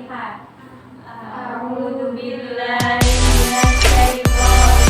Al-Fatihah. A'udzu billahi minasy syaithanir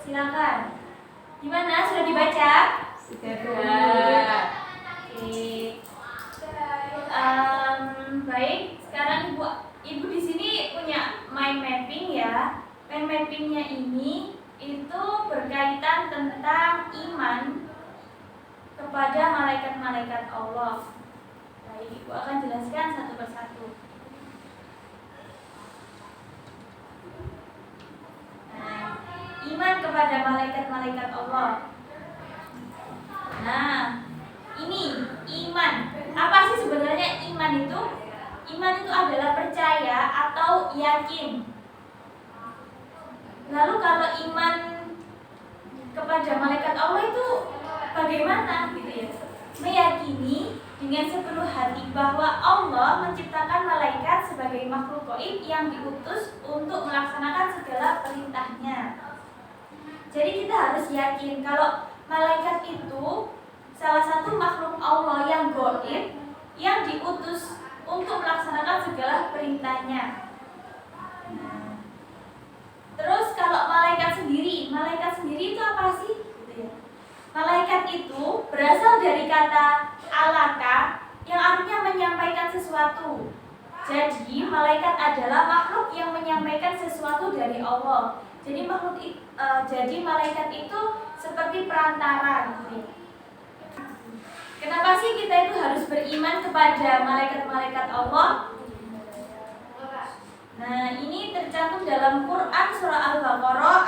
Silakan. Gimana? Sudah dibaca? Sudah. Oke. Baik. Sekarang ibu di sini punya mind mapping ya. Mind mappingnya ini itu berkaitan tentang iman kepada malaikat-malaikat Allah. Baik, ibu akan jelaskan satu persatu. Iman kepada malaikat-malaikat Allah. Nah, ini iman. Apa sih sebenarnya iman itu? Iman itu adalah percaya atau yakin. Lalu kalau iman kepada malaikat Allah itu bagaimana gitu ya? Meyakini dengan sepenuh hati bahwa Allah menciptakan malaikat sebagai makhluk gaib yang diutus untuk melaksanakan segala perintahnya. Jadi kita harus yakin kalau malaikat itu salah satu makhluk Allah yang gaib yang diutus untuk melaksanakan segala perintahnya. Terus kalau malaikat sendiri itu apa sih? Gitu ya. Malaikat itu berasal dari kata alaka yang artinya menyampaikan sesuatu. Jadi malaikat adalah makhluk yang menyampaikan sesuatu dari Allah. Jadi malaikat itu seperti perantara gitu. Kenapa sih kita itu harus beriman kepada malaikat-malaikat Allah? Nah, ini tercantum dalam Quran surah Al-Baqarah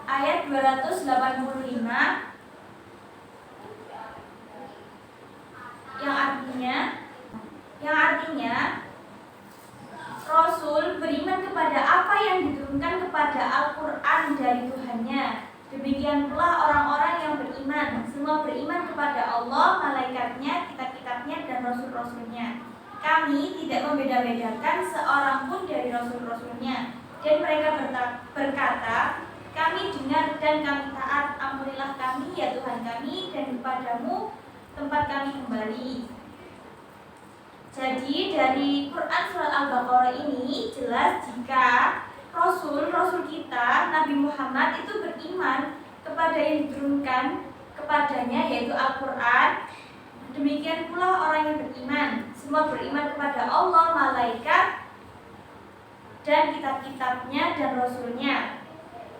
ayat 285 yang artinya Rasul beriman kepada apa yang diturunkan kepada Al-Quran dari Tuhannya. Demikian pula orang-orang yang beriman. Semua beriman kepada Allah, malaikatnya, kitab-kitabnya, dan rasul-rasulnya. Kami tidak membeda-bedakan seorang pun dari rasul-rasulnya. Dan mereka berkata, kami dengar dan kami taat. Ampunilah kami ya Tuhan kami, dan kepadamu tempat kami kembali. Jadi dari Quran surat Al-Baqarah ini jelas jika Rasul kita Nabi Muhammad itu beriman kepada yang diturunkan kepadanya, yaitu Al-Quran. Demikian pula orang yang beriman, semua beriman kepada Allah, malaikat, dan kitab-kitabnya dan Rasulnya.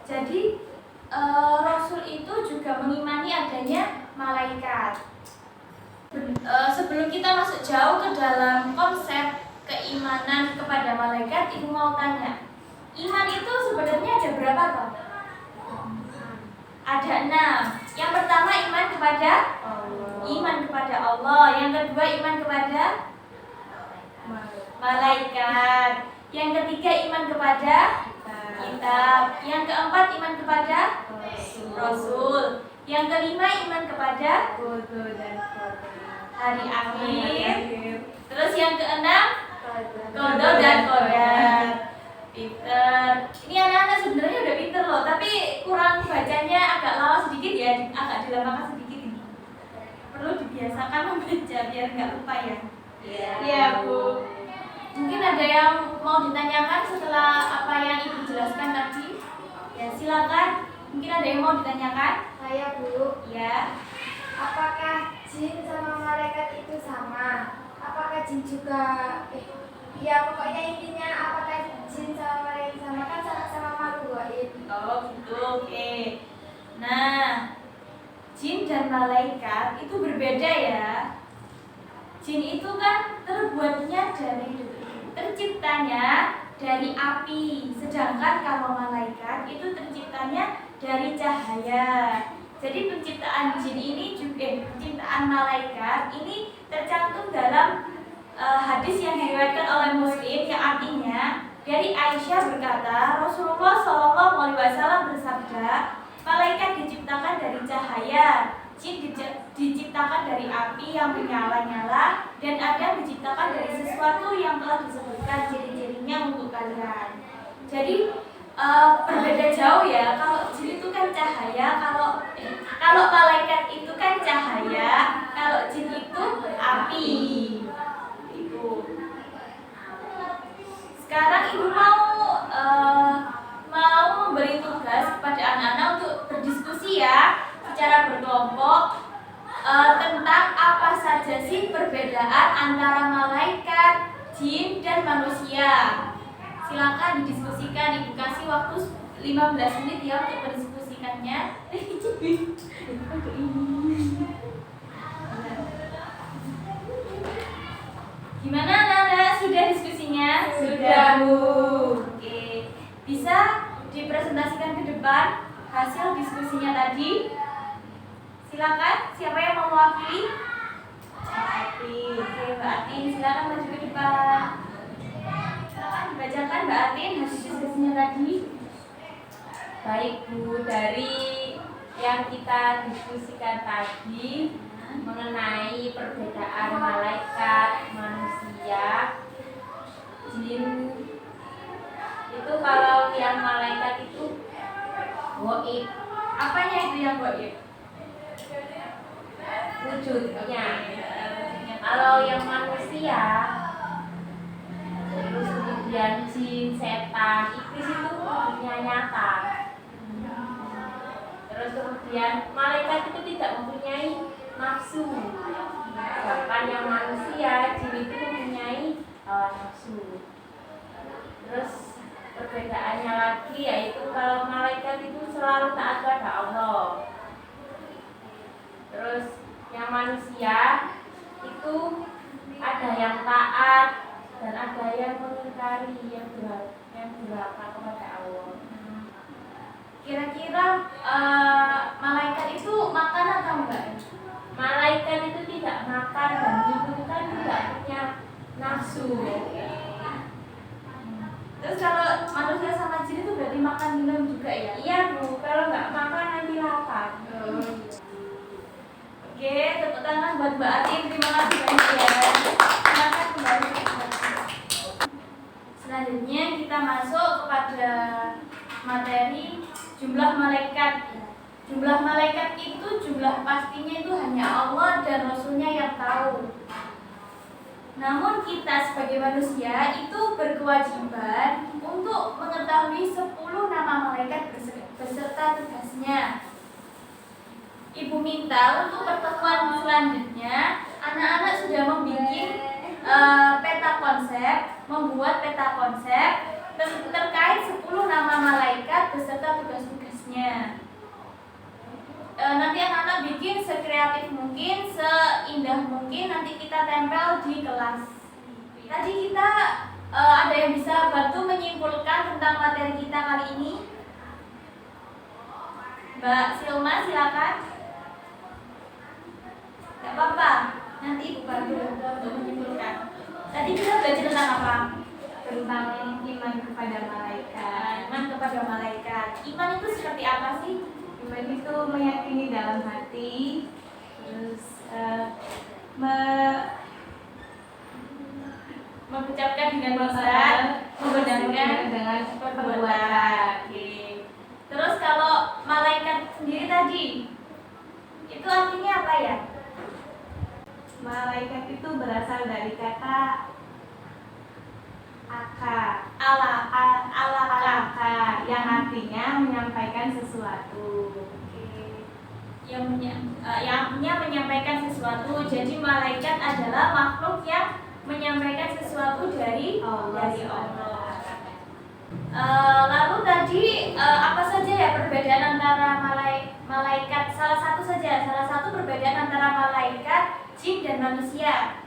Jadi Rasul itu juga mengimani adanya malaikat. Sebelum kita masuk jauh ke dalam konsep keimanan kepada malaikat, Ibu mau tanya, iman itu sebenarnya ada berapa toh? Ada 6. Yang pertama iman kepada Allah. Yang kedua iman kepada malaikat. Yang ketiga iman kepada kitab. Yang keempat iman kepada Rasul. Yang kelima iman kepada hari akhir. Terus yang keenam qada dan qadar. Pinter. Ini anak-anak sebenarnya udah pinter loh, tapi kurang bacanya agak lama sedikit ya, agak dilamakan sedikit ini. Perlu dibiasakan membaca biar nggak lupa ya. Iya Bu. Mungkin ada yang mau ditanyakan setelah apa yang Ibu jelaskan tadi? Ya silakan. Mungkin ada yang mau ditanyakan? Saya Bu. Ya. Apakah jin sama malaikat itu sama? Apakah jin juga ya pokoknya intinya apakah jin sama malaikat sama, kan sama-sama makhluk gaib. Oh gitu, oke. Nah, jin dan malaikat itu berbeda ya. Jin itu kan terciptanya dari api, sedangkan kalau malaikat itu terciptanya dari cahaya. Jadi penciptaan jin ini juga penciptaan malaikat ini tercantum dalam hadis yang diriwayatkan oleh Muslim, yang artinya dari Aisyah berkata, Rasulullah SAW bersabda, malaikat diciptakan dari cahaya, jin diciptakan dari api yang menyala-nyala, dan Adam diciptakan dari sesuatu yang telah disebutkan ciri-cirinya untuk kalian. Jadi berbeda jauh ya. Kalau jin itu kan cahaya, kalau malaikat itu kan cahaya, kalau jin itu api. Sekarang Ibu mau memberi tugas kepada anak-anak untuk berdiskusi ya secara berkelompok tentang apa saja sih perbedaan antara malaikat, jin, dan manusia. Silakan didiskusikan. Ibu kasih waktu 15 menit ya untuk berdiskusikannya. Gimana anak-anak? Sudah diskusinya? Sudah, Bu. Oke. Bisa dipresentasikan ke depan hasil diskusinya tadi? Silakan. Siapa yang mau mewakili? Oke, Mbak Atin, silakan maju ke depan. Silakan dibacakan Mbak Atin hasil diskusinya tadi. Baik Bu, dari yang kita diskusikan tadi mengenai perbedaan malaikat, manusia, jin, itu kalau yang malaikat itu goib, Apanya itu yang goib? wujudnya. Kalau yang manusia, terus kemudian jin, setan, iblis itu wujudnya nyata. Terus kemudian malaikat itu tidak mempunyai nafsu, sedangkan yang manusia, jin itu mempunyai nafsu. Terus perbedaannya lagi yaitu kalau malaikat itu selalu taat pada Allah. Terus yang manusia itu ada yang taat dan ada yang mengingkari, yang durhaka kepada Allah. Kira-kira malaikat itu makan atau enggak? Malaikat itu tidak makan dan itu kan tidak punya nafsu. Terus kalau manusia sama jin itu berarti makan minum juga ya? Iya Bu, kalau nggak makan nanti lapar. Oke, tepuk tangan buat Mbak Atin. Terima kasih banyak ya. Silakan kembali ke kelas. Selanjutnya kita masuk kepada materi jumlah malaikat. Jumlah malaikat itu jumlah pastinya itu hanya Allah dan Rasulnya yang tahu. Namun kita sebagai manusia itu berkewajiban untuk mengetahui 10 nama malaikat beserta tugasnya. Ibu minta untuk pertemuan selanjutnya anak-anak sudah membuat peta konsep terkait 10 nama malaikat beserta tugas-tugasnya. Nanti anak-anak bikin sekreatif mungkin, seindah mungkin, nanti kita tempel di kelas. Tadi kita ada yang bisa bantu menyimpulkan tentang materi kita kali ini? Mbak Silma, silakan. Gak apa-apa, nanti Ibu bantu untuk menyimpulkan. Tadi kita belajar tentang apa? Tentang iman kepada malaikat. Iman kepada malaikat. Iman itu seperti apa sih? Iman itu meyakini dalam hati, terus Mengucapkan dengan lisan, mendengar membenarkan dengan perbuatan. Oke. Terus kalau malaikat sendiri tadi, itu artinya apa ya? Malaikat itu berasal dari kata aka, alaka, yang artinya menyampaikan sesuatu. Oke. Yang artinya menyampaikan sesuatu. Jadi malaikat adalah makhluk yang menyampaikan sesuatu dari Allah. Lalu tadi apa saja ya perbedaan antara malaikat? Salah satu perbedaan antara malaikat, jin dan manusia.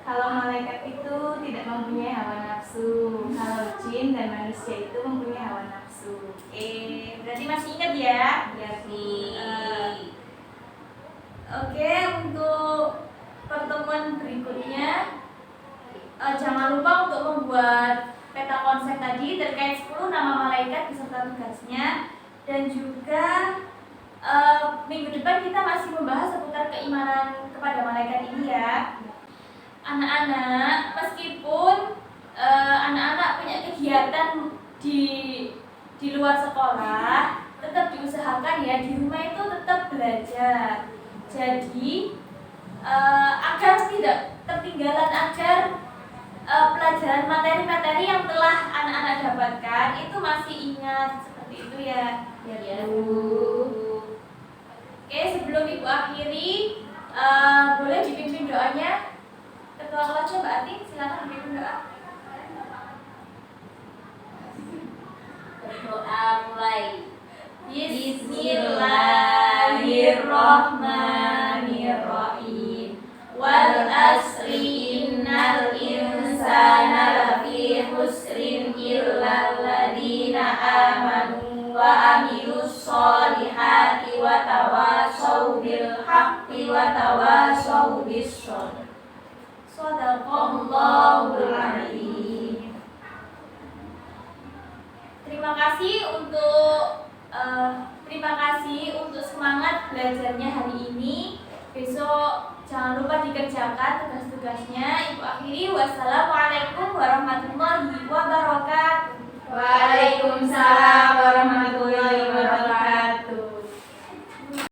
Kalau malaikat itu tidak mempunyai hawa nafsu, kalau jin dan manusia itu mempunyai hawa nafsu. Berarti masih ingat ya? Ya sih. Oke, untuk pertemuan berikutnya jangan lupa untuk membuat peta konsep tadi terkait 10 nama malaikat beserta tugasnya, dan juga minggu depan kita masih membahas seputar keimanan kepada malaikat ini ya. Anak-anak, meskipun anak-anak punya kegiatan di luar sekolah, tetap diusahakan ya di rumah itu tetap belajar. Jadi agar tidak tertinggalan, agar pelajaran materi-materi yang telah anak-anak dapatkan itu masih ingat, seperti itu ya. Ya, Bu. Oke, sebelum Ibu akhiri, boleh dipimpin doanya. Ketua kelasnya Mbak Atin, silakan dipimpin doa. Berdoa mulai. Bismillahirrahmanirrahim. Wal asri innal insana lafi khusrin illal ladzina amanu wa amilus solihati wa tawasaw bil haqqi wa tawasaw bis sabr. Shadaqallahul adzim. Terima kasih untuk semangat belajarnya hari ini. Besok jangan lupa dikerjakan tugas-tugasnya. Ibu akhiri, wassalamualaikum warahmatullahi wabarakatuh. Waalaikumsalam warahmatullahi wabarakatuh.